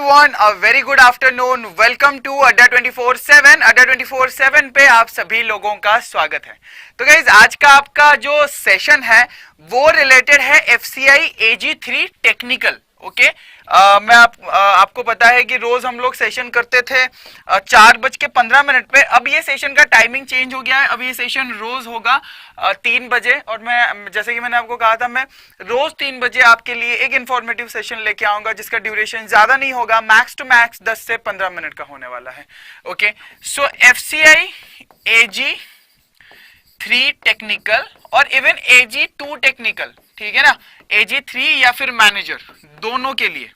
everyone, a very good afternoon. Welcome to अड्डा 24/7. अड्डा 24/7 पे आप सभी लोगों का स्वागत है। तो गाइज आज का आपका जो सेशन है वो रिलेटेड है FCI AG3 टेक्निकल। ओके, आपको पता है कि रोज हम लोग सेशन करते थे 4:15 पे। अब ये सेशन का टाइमिंग चेंज हो गया है। अब ये सेशन रोज होगा 3 बजे, और मैं जैसे कि मैंने आपको कहा था, मैं रोज 3 बजे आपके लिए एक इंफॉर्मेटिव सेशन लेके आऊंगा जिसका ड्यूरेशन ज्यादा नहीं होगा, मैक्स टू मैक्स 10 से 15 मिनट का होने वाला है। ओके, सो FCI AG3 टेक्निकल और इवन AG2 टेक्निकल, ठीक है ना, AG3 या फिर मैनेजर, दोनों के लिए,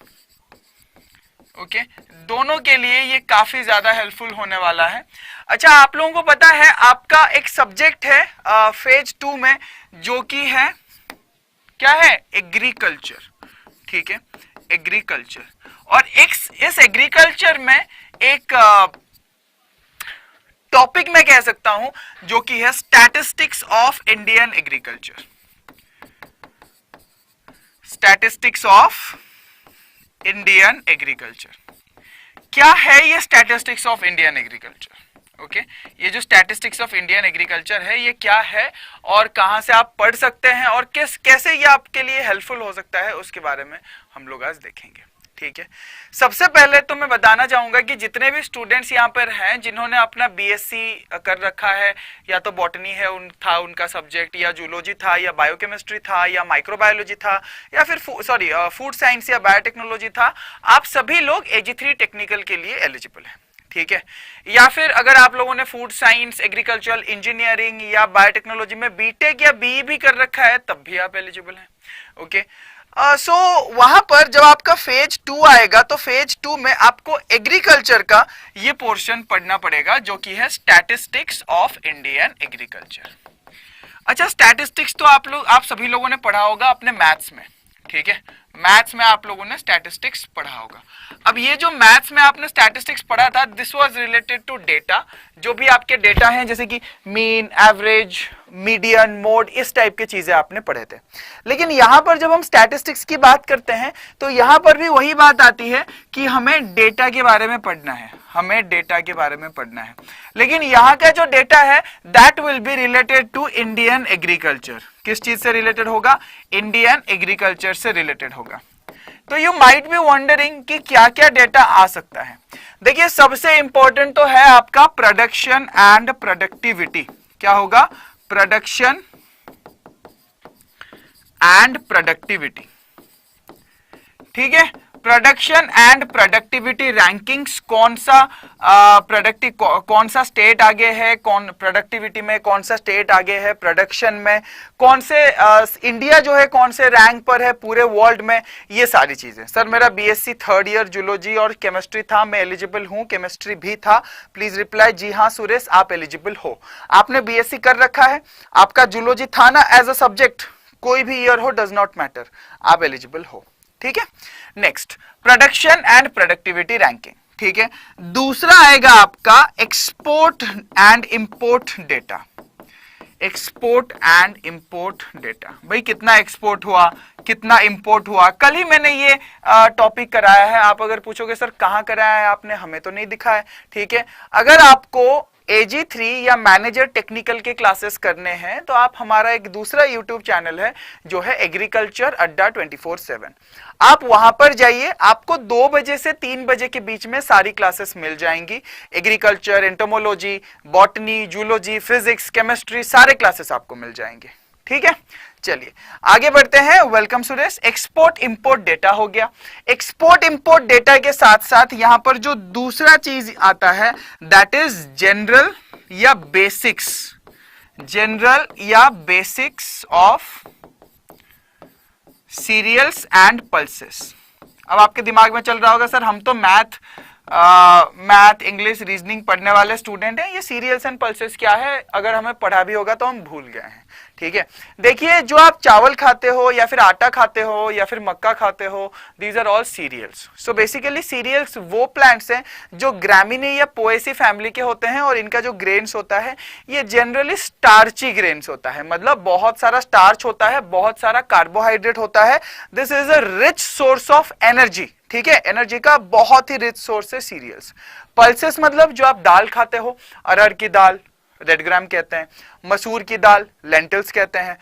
ओके, दोनों के लिए ये काफी ज्यादा हेल्पफुल होने वाला है। अच्छा, आप लोगों को पता है आपका एक सब्जेक्ट है फेज 2 में, जो कि है क्या है, एग्रीकल्चर। ठीक है, एग्रीकल्चर, और इस एग्रीकल्चर में एक टॉपिक मैं कह सकता हूं जो कि है statistics of Indian agriculture. Statistics of Indian agriculture, क्या है ये statistics of Indian agriculture? Okay, ये जो स्टैटिस्टिक्स ऑफ इंडियन एग्रीकल्चर है ये क्या है और कहां से आप पढ़ सकते हैं और कैसे ये आपके लिए हेल्पफुल हो सकता है, उसके बारे में हम लोग आज देखेंगे। ठीक है, सबसे पहले तो मैं बताना चाहूंगा कि जितने भी स्टूडेंट्स यहाँ पर हैं जिन्होंने अपना BSc कर रखा है, या तो बॉटनी है था उनका सब्जेक्ट, या जूलॉजी था, या बायोकेमिस्ट्री था, या माइक्रोबायोलॉजी था, या फिर फूड साइंस या बायोटेक्नोलॉजी था, आप सभी लोग AG3 टेक्निकल के लिए एलिजिबल हैं। ठीक है, या फिर अगर आप लोगों ने फूड साइंस, एग्रीकल्चरल इंजीनियरिंग या बायोटेक्नोलॉजी में बीटेक या BE भी कर रखा है, तब भी आप एलिजिबल हैं। ओके, सो वहां पर जब आपका फेज 2 आएगा तो फेज 2 में आपको एग्रीकल्चर का ये पोर्शन पढ़ना पड़ेगा जो कि है स्टैटिस्टिक्स ऑफ इंडियन एग्रीकल्चर। अच्छा, स्टैटिस्टिक्स तो आप सभी लोगों ने पढ़ा होगा अपने मैथ्स में। ठीक है, मैथ्स में आप लोगों ने स्टैटिस्टिक्स पढ़ा होगा। अब ये जो मैथ्स में आपने स्टैटिस्टिक्स पढ़ा था, this was related to data, जो भी आपके डेटा हैं जैसे कि मीन, एवरेज, मीडियन, मोड, इस टाइप की चीजें आपने पढ़े थे। लेकिन यहाँ पर जब हम स्टैटिस्टिक्स की बात करते हैं तो यहाँ पर भी वही बात आती है कि हमें डेटा के बारे में पढ़ना है, हमें डेटा के बारे में पढ़ना है। लेकिन यहाँ का जो डेटा है that will be related to Indian agriculture. किस चीज से रिलेटेड होगा? इंडियन एग्रीकल्चर से रिलेटेड होगा। तो यू माइट बी वंडरिंग कि क्या क्या डेटा आ सकता है। देखिए, सबसे इंपॉर्टेंट तो है आपका प्रोडक्शन एंड प्रोडक्टिविटी। क्या होगा? Production and productivity. ठीक है, प्रोडक्शन एंड प्रोडक्टिविटी रैंकिंग्स, कौन सा स्टेट आगे है, कौन प्रोडक्टिविटी में कौन सा स्टेट आगे है, प्रोडक्शन में कौन से इंडिया जो है कौन से रैंक पर है पूरे वर्ल्ड में, ये सारी चीजें। सर मेरा BSc 3rd ईयर जूलॉजी और केमिस्ट्री था, मैं एलिजिबल हूं, केमिस्ट्री भी था, प्लीज रिप्लाई जी हाँ सुरेश आप एलिजिबल हो। आपने BSc कर रखा है, आपका जूलॉजी था ना एज अ सब्जेक्ट, कोई भी ईयर हो डज नॉट मैटर, आप एलिजिबल हो। ठीक है, next production and productivity ranking. ठीक है, दूसरा आएगा आपका export and import data. Export and import data, भाई कितना एक्सपोर्ट हुआ, कितना इंपोर्ट हुआ। कल ही मैंने ये टॉपिक कराया है। आप अगर पूछोगे सर कहाँ कराया है आपने, हमें तो नहीं दिखा है। ठीक है, अगर आपको AG3 या मैनेजर टेक्निकल के क्लासेस करने हैं तो आप हमारा एक दूसरा YouTube चैनल है जो है एग्रीकल्चर अड्डा 24/7, आप वहां पर जाइए, आपको 2 बजे से 3 बजे के बीच में सारी क्लासेस मिल जाएंगी। Agriculture, entomology, botany, zoology, physics, chemistry, सारे क्लासेस आपको मिल जाएंगे। ठीक है, चलिए आगे बढ़ते हैं। Welcome Suresh. Export import data हो गया। एक्सपोर्ट इंपोर्ट डेटा के साथ साथ यहां पर जो दूसरा चीज आता है दैट इज जनरल या बेसिक्स, जनरल या basics of cereals and pulses. अब आपके दिमाग में चल रहा होगा सर हम तो मैथ, इंग्लिश, रीजनिंग पढ़ने वाले स्टूडेंट हैं, ये सीरियल्स एंड पल्सेस क्या है? अगर हमें पढ़ा भी होगा तो हम भूल गए हैं। ठीक है, देखिए जो आप चावल खाते हो या फिर आटा खाते हो या फिर मक्का खाते हो, these are all cereals. So basically cereals वो प्लांट्स हैं जो ग्रामीनी या पोएसी फैमिली के होते हैं, और इनका जो ग्रेन्स होता है ये जनरली स्टार्ची ग्रेन्स होता है, मतलब बहुत सारा स्टार्च होता है, बहुत सारा कार्बोहाइड्रेट होता है। This is a rich source of energy ठीक है, एनर्जी का बहुत ही रिच सोर्स है सीरियल्स। पल्सेस मतलब जो आप दाल खाते हो, अरहर की दाल रेड ग्राम कहते हैं, मसूर की दाल लेंटिल्स कहते हैं,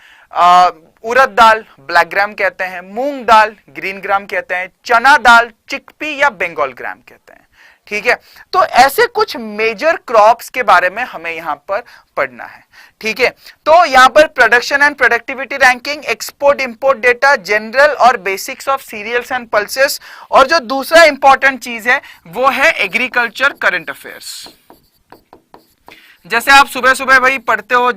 उड़द दाल ब्लैक ग्राम कहते हैं, मूंग दाल ग्रीन ग्राम कहते हैं, चना दाल चिकपी या बंगाल ग्राम कहते हैं। ठीक है, तो ऐसे कुछ मेजर क्रॉप्स के बारे में हमें यहां पर पढ़ना है। ठीक है, तो यहां पर production and productivity ranking, export import data, general और basics of cereals and pulses, और जो दूसरा इंपॉर्टेंट चीज है वो है एग्रीकल्चर करंट अफेयर्स। जैसे आप सुबह सुबह भाई पढ़ते हो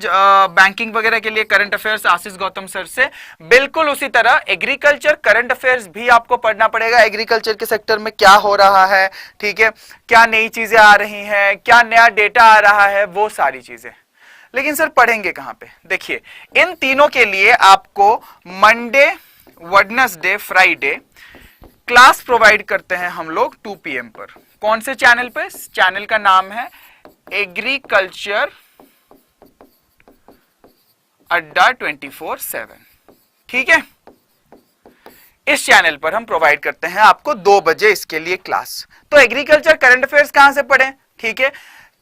बैंकिंग वगैरह के लिए करंट अफेयर्स आशीष गौतम सर से, बिल्कुल उसी तरह एग्रीकल्चर करंट अफेयर्स भी आपको पढ़ना पड़ेगा। एग्रीकल्चर के सेक्टर में क्या हो रहा है, ठीक है, क्या नई चीजें आ रही हैं, क्या नया डेटा आ रहा है, वो सारी चीजें। लेकिन सर पढ़ेंगे कहां पे? देखिए, इन तीनों के लिए आपको Monday, Wednesday, Friday class provide करते हैं हम लोग 2 PM पर। कौन से चैनल पे? चैनल का नाम है एग्रीकल्चर अड्डा 24/7। ठीक है, इस चैनल पर हम प्रोवाइड करते हैं आपको 2 बजे इसके लिए क्लास। तो एग्रीकल्चर करंट अफेयर्स कहां से पढ़ें? ठीक है,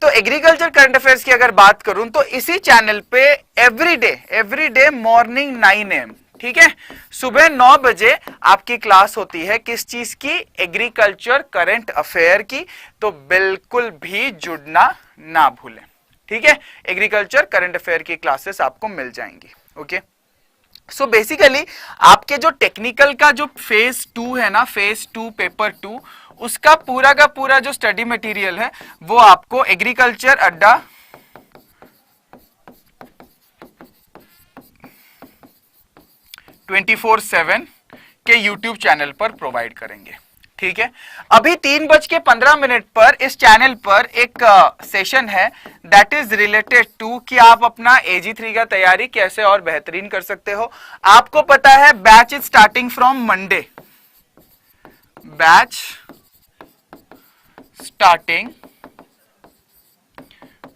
तो एग्रीकल्चर करंट अफेयर्स की अगर बात करूं तो इसी चैनल पे एवरीडे मॉर्निंग 9 AM, ठीक है, सुबह 9 बजे आपकी क्लास होती है। किस चीज की? एग्रीकल्चर करंट अफेयर की। तो बिल्कुल भी जुड़ना ना भूलें। ठीक है, एग्रीकल्चर करंट अफेयर की क्लासेस आपको मिल जाएंगी। ओके, सो बेसिकली आपके जो टेक्निकल का जो फेज 2 है ना, फेज 2 पेपर 2, उसका पूरा का पूरा जो स्टडी मटेरियल है वो आपको एग्रीकल्चर अड्डा 24/7 के यूट्यूब चैनल पर प्रोवाइड करेंगे। ठीक है, अभी 3:15 पर इस चैनल पर एक सेशन है दैट इज रिलेटेड टू कि आप अपना AG3 का तैयारी कैसे और बेहतरीन कर सकते हो। आपको पता है batch is starting from Monday, batch starting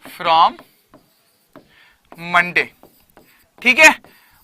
from Monday. ठीक है,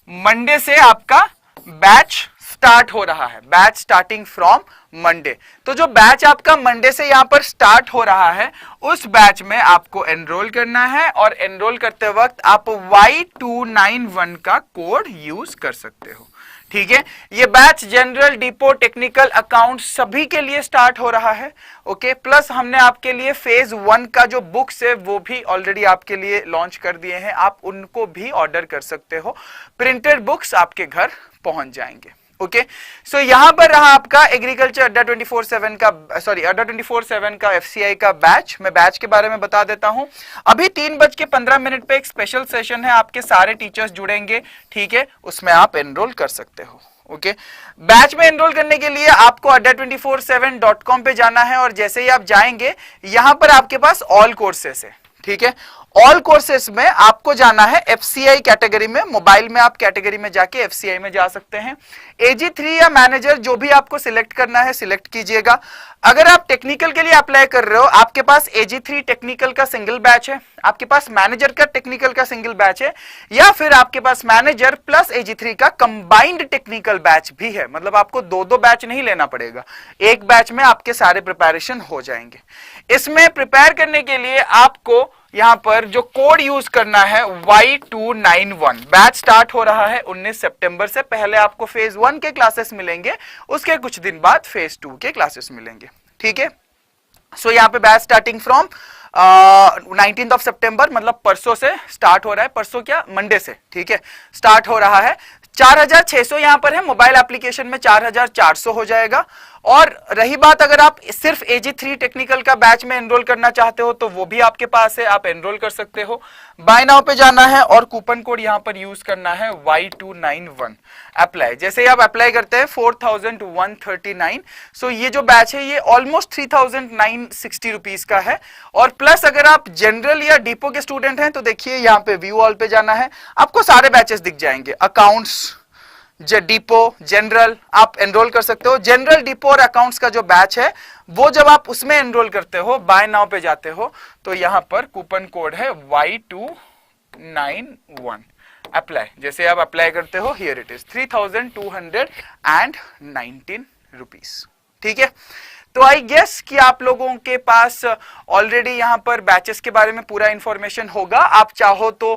मंडे से आपका बैच स्टार्ट हो रहा है, बैच स्टार्टिंग फ्रॉम मंडे। तो जो बैच आपका मंडे से यहां पर स्टार्ट हो रहा है, उस बैच में आपको एनरोल करना है, और एनरोल करते वक्त आप Y291 का कोड यूज कर सकते हो। ठीक है, ये batch general, depot, technical, account सभी के लिए स्टार्ट हो रहा है। ओके, प्लस हमने आपके लिए फेज 1 का जो बुक्स है वो भी ऑलरेडी आपके लिए लॉन्च कर दिए हैं, आप उनको भी ऑर्डर कर सकते हो। प्रिंटेड बुक्स आपके घर पहुंच जाएंगे। ओके, सो यहां पर रहा आपका एग्रीकल्चर अड्डा 24/7 का, सॉरी अड्डा 24/7 का FCI का बैच। मैं बैच के बारे में बता देता हूं। अभी 3:15 पे एक स्पेशल सेशन है, आपके सारे टीचर्स जुड़ेंगे। ठीक है, उसमें आप एनरोल कर सकते हो। ओके, बैच में एनरोल करने के लिए आपको adda247.com पे जाना है, और जैसे ही आप जाएंगे यहां पर आपके पास ऑल कोर्सेस है। ठीक है, ऑल कोर्सेस में आपको जाना है FCI कैटेगरी में, मोबाइल में आप कैटेगरी में जाके FCI में जा सकते हैं। AG3 या मैनेजर जो भी आपको सिलेक्ट करना है सिलेक्ट कीजिएगा। अगर आप टेक्निकल के लिए अप्लाई कर रहे हो, आपके पास AG3 टेक्निकल का सिंगल बैच है, आपके पास मैनेजर का टेक्निकल का सिंगल बैच है, या फिर आपके पास मैनेजर प्लस AG3 का कंबाइंड टेक्निकल बैच भी है। मतलब आपको 2 बैच नहीं लेना पड़ेगा, एक बैच में आपके सारे प्रिपरेशन हो जाएंगे। इसमें प्रिपेयर करने के लिए आपको यहां पर जो कोड यूज करना है Y291। बैच स्टार्ट हो रहा है 19 सितंबर से। पहले आपको फेज 1 के क्लासेस मिलेंगे, उसके कुछ दिन बाद फेज 2 के क्लासेस मिलेंगे। ठीक है, सो यहाँ पे बैच स्टार्टिंग फ्रॉम 19 सितंबर, मतलब परसों से स्टार्ट हो रहा है। परसों क्या, मंडे से। ठीक है, स्टार्ट हो रहा है। 4600 यहां पर है, मोबाइल एप्लीकेशन में 4400 हो जाएगा। और रही बात अगर आप सिर्फ AG3 टेक्निकल का बैच में एनरोल करना चाहते हो तो वो भी आपके पास है, आप एनरोल कर सकते हो। बाय नाउ पे जाना है और कूपन कोड यहां पर यूज करना है Y291। अप्लाई, जैसे ही आप अप्लाई करते हैं 4139। सो ये जो बैच है ये ऑलमोस्ट 3960 रुपीज का है। और प्लस अगर आप जनरल या डिपो के स्टूडेंट हैं तो देखिए यहाँ पे व्यू ऑल पे जाना है, आपको सारे बैचेस दिख जाएंगे। अकाउंट्स, डिपो, जनरल आप एनरोल कर सकते हो। जनरल, डिपो और अकाउंट्स का जो बैच है वो जब आप उसमें एनरोल करते हो, बाय नाउ पे जाते हो, तो यहां पर कूपन कोड है Y291। अप्लाई, जैसे आप अप्लाई करते हो, हियर इट इज 3219 रुपीज। ठीक है। तो आई गेस कि आप लोगों के पास ऑलरेडी यहाँ पर बैचेस के बारे में पूरा इंफॉर्मेशन होगा। आप चाहो तो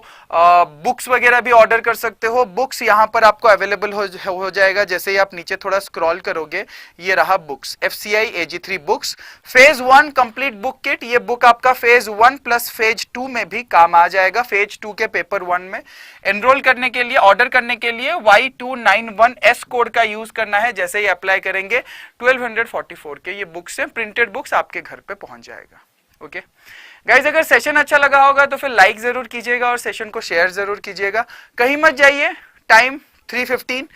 बुक्स वगैरह भी ऑर्डर कर सकते हो। बुक्स यहाँ पर आपको अवेलेबल हो जाएगा। जैसे ही आप नीचे थोड़ा स्क्रॉल करोगे, ये रहा books, FCI AG3 books, phase 1 complete book kit. ये बुक आपका फेज 1 प्लस फेज 2 में भी काम आ जाएगा। फेज 2 के पेपर 1 में एनरोल करने के लिए, ऑर्डर करने के लिए Y291S कोड का यूज करना है। जैसे ही अप्लाई करेंगे 1244 के ये बुक्स हैं, प्रिंटेड बुक्स आपके घर पे पहुंच जाएगा। ओके गाइज, अगर सेशन अच्छा लगा होगा तो फिर लाइक जरूर कीजिएगा और सेशन को शेयर जरूर कीजिएगा। कहीं मत जाइए, टाइम 3:15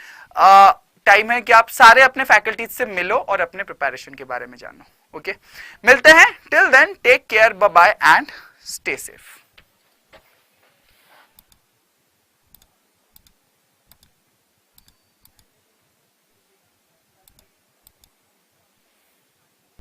टाइम है कि आप सारे अपने फैकल्टीज से मिलो और अपने प्रिपरेशन के बारे में जानो। ओके मिलते हैं, till then take care, bye bye and stay safe.